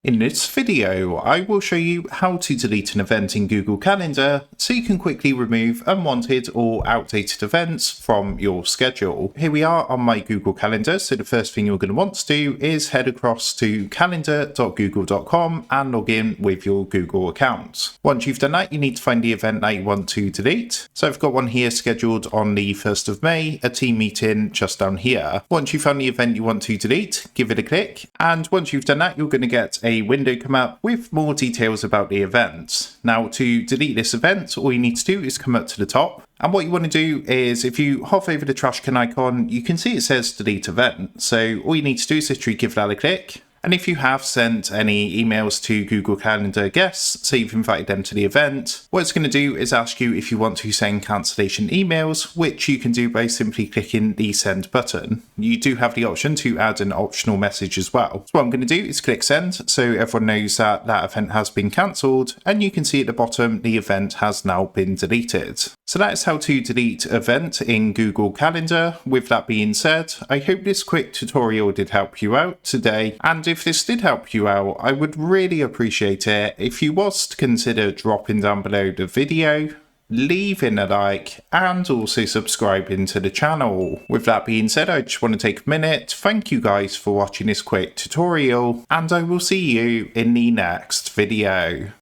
In this video, I will show you how to delete an event in Google Calendar so you can quickly remove unwanted or outdated events from your schedule. Here we are on my Google Calendar, so the first thing you're going to want to do is head across to calendar.google.com and log in with your Google account. Once you've done that, you need to find the event that you want to delete. So I've got one here scheduled on the 1st of May, a team meeting just down here. Once you've found the event you want to delete, give it a click, and once you've done that, you're going to get a window come up with more details about the event. Now, to delete this event, all you need to do is come up to the top, and what you want to do is if you hover over the trash can icon, you can see it says delete event. So all you need to do is literally give that a click. And if you have sent any emails to Google Calendar guests, so you've invited them to the event, what it's going to do is ask you if you want to send cancellation emails, which you can do by simply clicking the send button. You do have the option to add an optional message as well. So what I'm going to do is click send, so everyone knows that that event has been cancelled, and you can see at the bottom the event has now been deleted. So that is how to delete event in Google Calendar. With that being said, I hope this quick tutorial did help you out today, and if this did help you out, I would really appreciate it if you was to consider dropping down below the video, leaving a like, and also subscribing to the channel. With that being said, I just want to take a minute, thank you guys for watching this quick tutorial, and I will see you in the next video.